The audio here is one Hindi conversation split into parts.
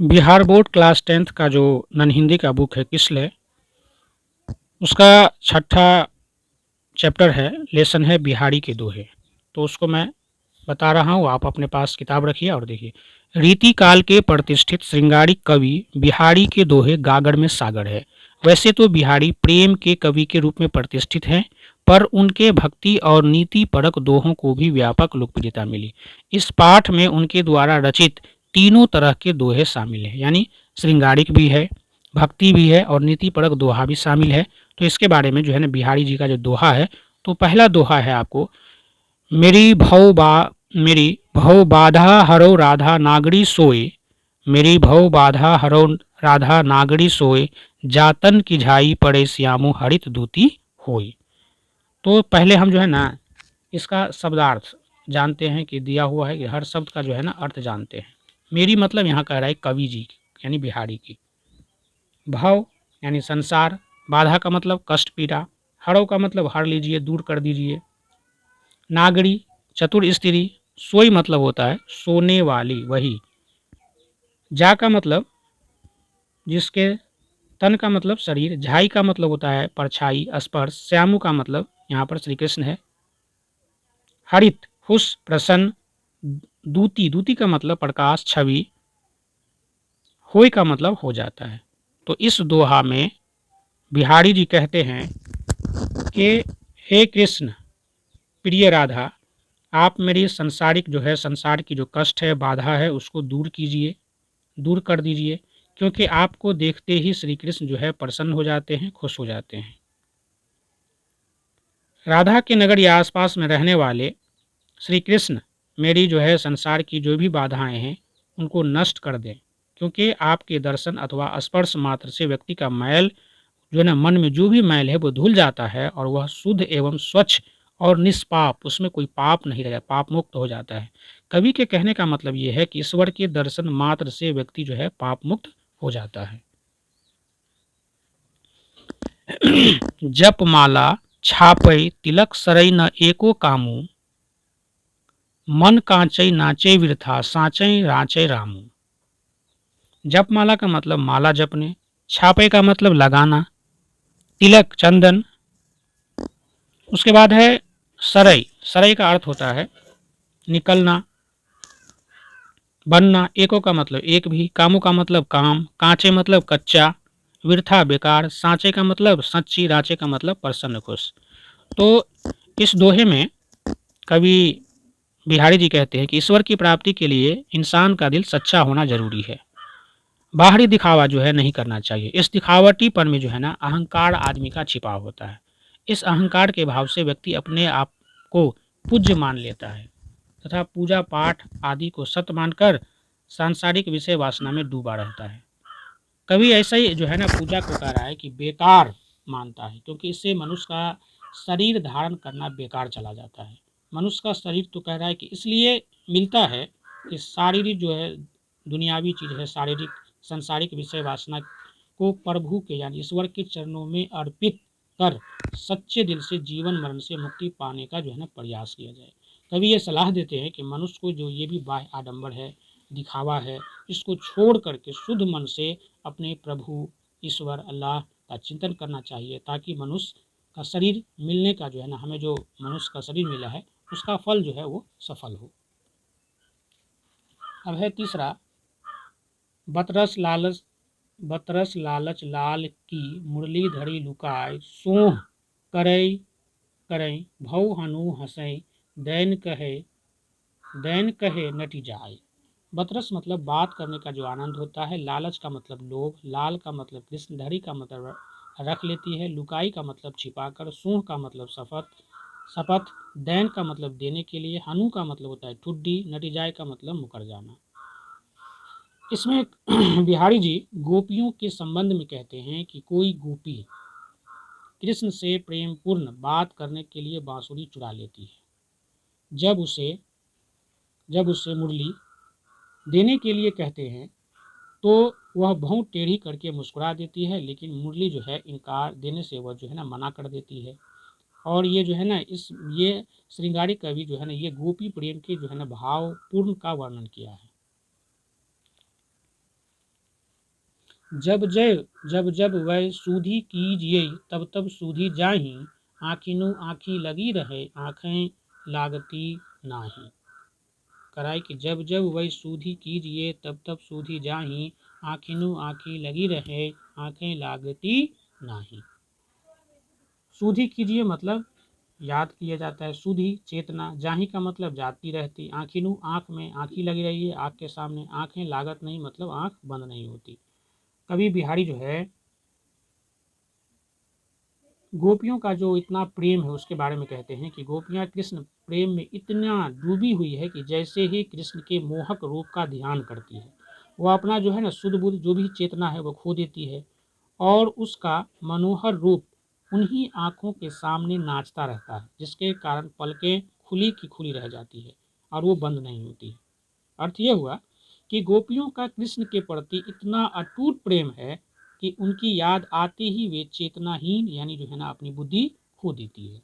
बिहार बोर्ड क्लास 10th का जो नन हिंदी का बुक है किसले, उसका छठा चैप्टर है, लेसन है बिहारी के दोहे। तो उसको मैं बता रहा हूँ, आप अपने पास किताब रखिए और देखिए। रीति काल के प्रतिष्ठित श्रृंगारिक कवि बिहारी के दोहे गागर में सागर है। वैसे तो बिहारी प्रेम के कवि के रूप में प्रतिष्ठित हैं, पर उनके भक्ति और नीति परक दोहों को भी व्यापक लोकप्रियता मिली। इस पाठ में उनके द्वारा रचित तीनों तरह के दोहे शामिल हैं, यानी श्रृंगारिक भी है, भक्ति भी है और नीति परक दोहा भी शामिल है। तो इसके बारे में जो है ना, बिहारी जी का जो दोहा है, तो पहला दोहा है आपको, मेरी भव बाधा हरो राधा नागरी सोए, मेरी भव बाधा हरो राधा नागरी सोए, जातन की झाई पड़े श्यामो हरित दूती होई। तो पहले हम जो है ना, इसका शब्दार्थ जानते हैं कि दिया हुआ है कि हर शब्द का जो है ना अर्थ जानते हैं। मेरी मतलब यहाँ कह रहा है कवि जी यानी बिहारी की। भव यानी संसार, बाधा का मतलब कष्ट पीड़ा, हरो का मतलब हर लीजिए, दूर कर दीजिए, नागरी चतुर स्त्री, सोई मतलब होता है सोने वाली वही, जा का मतलब जिसके, तन का मतलब शरीर, झाई का मतलब होता है परछाई स्पर्श, श्यामु का मतलब यहाँ पर श्री कृष्ण है, हरित हुस प्रसन्न, दूती दूती का मतलब प्रकाश छवि, होय का मतलब हो जाता है। तो इस दोहा में बिहारी जी कहते हैं कि हे कृष्ण प्रिय राधा, आप मेरी संसारिक जो है, संसार की जो कष्ट है, बाधा है, उसको दूर कीजिए, दूर कर दीजिए, क्योंकि आपको देखते ही श्री कृष्ण जो है प्रसन्न हो जाते हैं, खुश हो जाते हैं। राधा के नगर या आसपास में रहने वाले श्री कृष्ण मेरी जो है संसार की जो भी बाधाएं हैं उनको नष्ट कर दें, क्योंकि आपके दर्शन अथवा स्पर्श मात्र से व्यक्ति का मैल जो है ना, मन में जो भी मैल है वो धुल जाता है और वह शुद्ध एवं स्वच्छ और निष्पाप, उसमें कोई पाप नहीं रह जाता, पाप मुक्त हो जाता है। कवि के कहने का मतलब ये है कि ईश्वर के दर्शन मात्र से व्यक्ति जो है पाप मुक्त हो जाता है। जप माला छापै तिलक सरई न एको कामू, मन कांचई नाचे वृथा साचई राचै रामू। जप माला का मतलब माला जपने, छापे का मतलब लगाना, तिलक चंदन, उसके बाद है सरई, सरई का अर्थ होता है निकलना, बनना, एको का मतलब एक भी, कामों का मतलब काम, कांचे मतलब कच्चा, वृथा बेकार, सांचे का मतलब सच्ची, राचे का मतलब प्रसन्न खुश। तो इस दोहे में कवि बिहारी जी कहते हैं कि ईश्वर की प्राप्ति के लिए इंसान का दिल सच्चा होना जरूरी है, बाहरी दिखावा जो है नहीं करना चाहिए। इस दिखावटीपन में जो है ना अहंकार आदमी का छिपा होता है। इस अहंकार के भाव से व्यक्ति अपने आप को पूज्य मान लेता है तथा पूजा पाठ आदि को सत्य मानकर सांसारिक विषय वासना में डूबा रहता है। कवि ऐसा ही जो है ना पूजा को कह रहा है कि बेकार मानता है, क्योंकि इससे मनुष्य का शरीर धारण करना बेकार चला जाता है। मनुष्य का शरीर तो कह रहा है कि इसलिए मिलता है कि शारीरिक जो है दुनियावी चीज़ है, शारीरिक संसारिक विषय वासना को प्रभु के यानी ईश्वर के चरणों में अर्पित कर सच्चे दिल से जीवन मरण से मुक्ति पाने का जो है ना प्रयास किया जाए। कवि ये सलाह देते हैं कि मनुष्य को जो ये भी बाह्य आडंबर है, दिखावा है, इसको छोड़ करके शुद्ध मन से अपने प्रभु ईश्वर अल्लाह का चिंतन करना चाहिए, ताकि मनुष्य का शरीर मिलने का जो है ना, हमें जो मनुष्य का शरीर मिला है उसका फल जो है वो सफल हो। अब है तीसरा, बतरस लालच, बतरस लालच लाल की मुरली धरी लुकाय, सोह करई करई भव हनु हसई, दैन कहे दैन कहे नटी जाय। बतरस मतलब बात करने का जो आनंद होता है, लालच का मतलब लोभ, लाल का मतलब कृष्ण, धरी का मतलब रख लेती है, लुकाई का मतलब छिपाकर, सूह का मतलब शपथ शपथ, दैन का मतलब देने के लिए, हनु का मतलब होता है ठुड्डी, नटिजाय का मतलब मुकर जाना। इसमें बिहारी जी गोपियों के संबंध में कहते हैं कि कोई गोपी कृष्ण से प्रेम पूर्ण बात करने के लिए बांसुरी चुरा लेती है, जब उसे मुरली देने के लिए कहते हैं तो वह भौं टेढ़ी करके मुस्कुरा देती है, लेकिन मुरली जो है इनकार देने से वह जो है ना मना कर देती है। और ये जो है ना ये श्रृंगारिक कवि जो है ना ये गोपी प्रेम के जो है ना भाव पूर्ण का वर्णन किया है। जब जब वह सूधी कीजिए तब तब सूधी जाही, आँखिनु आँखी लगी रहे आँखें लागती नाही। कराए कि जब जब वह सूधी कीजिए तब तब सूधी जाही, आँखिनु आँखी लगी रहे आँखें लागती नाही। सूधी कीजिए मतलब याद किया जाता है, सूधी चेतना, जाही का मतलब जाती रहती, आँखिनु आँख में आँखी लगी रही है आँख के सामने, आँखें लागत नहीं मतलब आँख बंद नहीं होती। कवि बिहारी जो है गोपियों का जो इतना प्रेम है उसके बारे में कहते हैं कि गोपियाँ कृष्ण प्रेम में इतना डूबी हुई है कि जैसे ही कृष्ण के मोहक रूप का ध्यान करती है वह अपना जो है ना शुद्ध बुद्ध जो भी चेतना है वो खो देती है और उसका मनोहर रूप उन्हीं आँखों के सामने नाचता रहता है, जिसके कारण पलकें खुली की खुली रह जाती है और वो बंद नहीं होती। अर्थ यह हुआ कि गोपियों का कृष्ण के प्रति इतना अटूट प्रेम है कि उनकी याद आते ही वे चेतनाहीन यानी जो है ना अपनी बुद्धि खो देती है।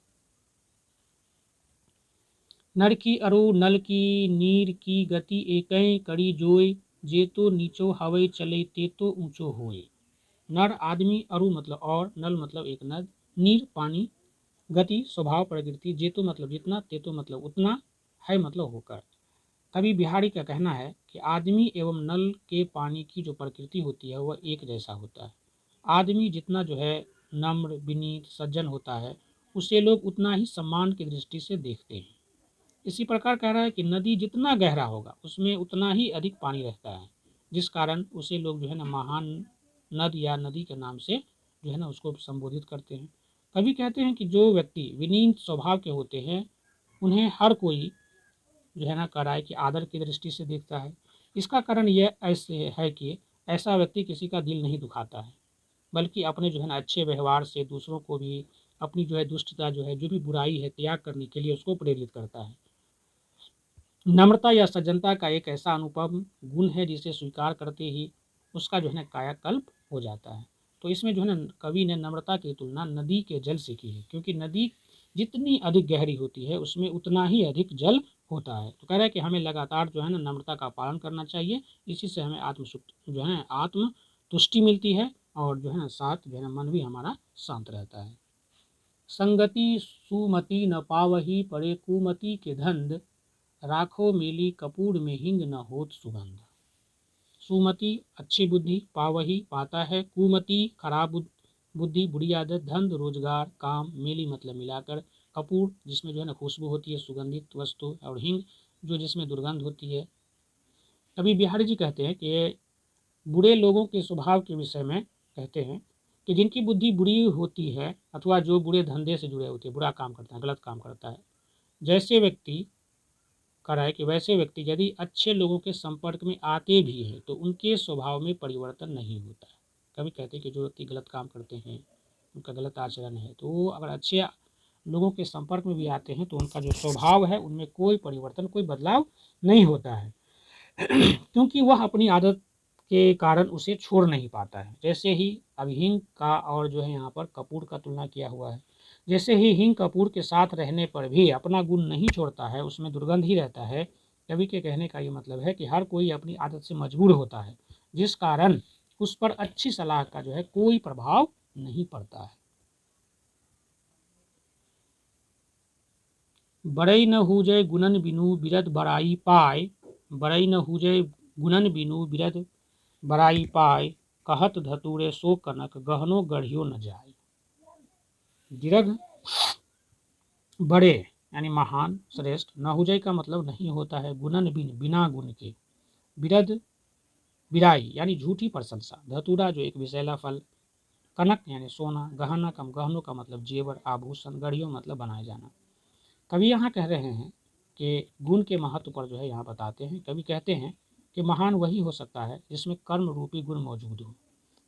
नर की अरु नल की नीर की गति एकई कड़ी जोय, जे तो नीचो हवै चले ते तो ऊंचो होए। नर आदमी, अरु मतलब और, नल मतलब एक नद, नीर पानी, गति स्वभाव प्रकृति, जेतु मतलब जितना, तेतु मतलब उतना, है मतलब होकर। कवि बिहारी का कहना है कि आदमी एवं नल के पानी की जो प्रकृति होती है वह एक जैसा होता है। आदमी जितना जो है नम्र विनीत सज्जन होता है उसे लोग उतना ही सम्मान की दृष्टि से देखते हैं। इसी प्रकार कह रहा है कि नदी जितना गहरा होगा उसमें उतना ही अधिक पानी रहता है, जिस कारण उसे लोग जो है ना महान नद या नदी के नाम से जो है ना उसको संबोधित करते हैं। कवि कहते हैं कि जो व्यक्ति विनीत स्वभाव के होते हैं उन्हें हर कोई जो है ना कड़ाई की आदर की दृष्टि से देखता है। इसका कारण यह ऐसे है कि ऐसा व्यक्ति किसी का दिल नहीं दुखाता है, बल्कि अपने जो है ना अच्छे व्यवहार से दूसरों को भी अपनी जो है दुष्टता जो है जो भी बुराई है त्याग करने के लिए उसको प्रेरित करता है। नम्रता या सज्जनता का एक ऐसा अनुपम गुण है जिसे स्वीकार करते ही उसका जो है ना कायाकल्प हो जाता है। तो इसमें जो है ना कवि ने नम्रता की तुलना नदी के जल से की है, क्योंकि नदी जितनी अधिक गहरी होती है उसमें उतना ही अधिक जल होता है। तो कह रहा है कि हमें लगातार जो है ना नम्रता का पालन करना चाहिए, इसी से हमें जो है आत्म तुष्टि मिलती है और जो है ना साथ जो है ना मन भी हमारा शांत रहता है। संगति सुमति न पावही पड़े कुमति के धंध, राखो मेली कपूर में हिंग न होत सुगंध। सुमति अच्छी बुद्धि, पावही पाता है, कुमति खराब बुद्धि बुरी आदत, धंध रोजगार, काम, मेली मतलब मिलाकर, कपूर जिसमें जो है ना खुशबू होती है सुगंधित वस्तु, और हिंग जो जिसमें दुर्गंध होती है। कवि बिहारी जी कहते हैं कि बुरे लोगों के स्वभाव के विषय में कहते हैं कि जिनकी बुद्धि बुरी होती है अथवा जो बुरे धंधे से जुड़े होते हैं, बुरा काम करता है, गलत काम करता है, जैसे व्यक्ति करा है कि वैसे व्यक्ति यदि अच्छे लोगों के संपर्क में आते भी हैं तो उनके स्वभाव में परिवर्तन नहीं होता है। कभी कहते हैं कि जो व्यक्ति गलत काम करते हैं, उनका गलत आचरण है, तो वो अगर अच्छे लोगों के संपर्क में भी आते हैं तो उनका जो स्वभाव है उनमें कोई परिवर्तन कोई बदलाव नहीं होता है क्योंकि वह अपनी आदत के कारण उसे छोड़ नहीं पाता है। जैसे ही अब हिंग का और जो है यहाँ पर कपूर का तुलना किया हुआ है, जैसे ही हिंग कपूर के साथ रहने पर भी अपना गुण नहीं छोड़ता है, उसमें दुर्गंध ही रहता है। कवि के कहने का ये मतलब है कि हर कोई अपनी आदत से मजबूर होता है, जिस कारण उस पर अच्छी सलाह का जो है कोई प्रभाव नहीं पड़ता है। बड़ई न हुजय गुणन बिनु बिरद बड़ाई पाए, बड़ई न हुजय गुणन बिनु बिरद बड़ाई पाए, कहत धतूरे सो कनक गहनो गढ़ियो न जाए। दीर्घ बड़े यानी महान श्रेष्ठ, नहुजय का मतलब नहीं होता है गुणन बिना गुण के, बिरद बिराई यानी झूठी प्रशंसा, धतूरा जो एक विषैला फल, कनक यानी सोना, गहना कम गहनों का मतलब जेवर आभूषण, गढ़ियों मतलब बनाए जाना। कवि यहाँ कह रहे हैं कि गुण के महत्व पर जो है यहाँ बताते हैं। कवि कहते हैं कि महान वही हो सकता है जिसमें कर्म रूपी गुण मौजूद हो।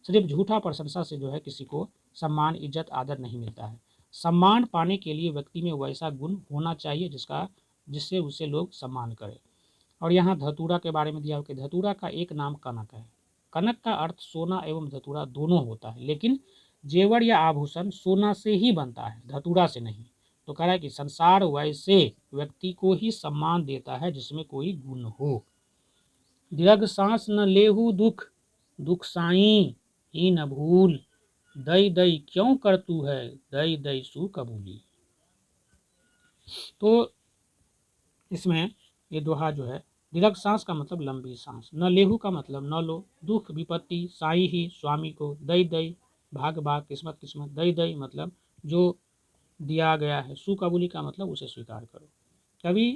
सिर्फ झूठा प्रशंसा से जो है किसी को सम्मान इज्जत आदर नहीं मिलता है। सम्मान पाने के लिए व्यक्ति में वैसा गुण होना चाहिए जिससे उसे लोग सम्मान करें। और यहाँ धतूरा के बारे में दिया कि धतूरा का एक नाम कनक है। कनक का अर्थ सोना एवं धतूरा दोनों होता है, लेकिन जेवर या आभूषण सोना से ही बनता है, धतूरा से नहीं। तो कह रहा है कि संसार वैसे व्यक्ति को ही सम्मान देता है जिसमें कोई गुण हो। दीर्घ सांस न लेहू दुख, दुख साई ही न भूल, दई दई क्यों कर तू है, दई दई सु कबूली। तो इसमें ये दोहा जो है, दीर्घ सांस का मतलब लंबी सांस, न लेहू का मतलब न लो, दुख विपत्ति साई ही स्वामी को, दई दई भाग भाग किस्मत किस्मत, दई दई मतलब जो दिया गया है, सुकबूली का मतलब उसे स्वीकार करो। कभी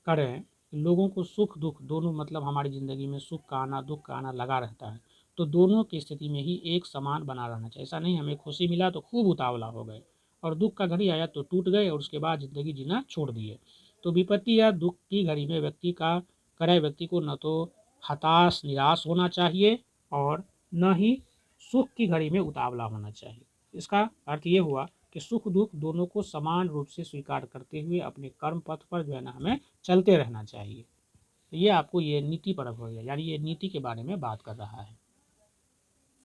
कह रहे हैं कि लोगों को सुख दुख दोनों, मतलब हमारी ज़िंदगी में सुख का आना दुख का आना लगा रहता है, तो दोनों की स्थिति में ही एक समान बना रहना चाहिए। ऐसा नहीं हमें खुशी मिला तो खूब उतावला हो गए, और दुख का घड़ी आया तो टूट गए और उसके बाद ज़िंदगी जीना छोड़ दिए। तो विपत्ति या दुख की घड़ी में व्यक्ति को न तो हताश निराश होना चाहिए और न ही सुख की घड़ी में उतावला होना चाहिए। इसका अर्थ ये हुआ कि सुख दुख दोनों को समान रूप से स्वीकार करते हुए अपने कर्म पथ पर जो है ना हमें चलते रहना चाहिए। तो ये आपको ये नीति परक हो गया, यानी ये नीति के बारे में बात कर रहा है।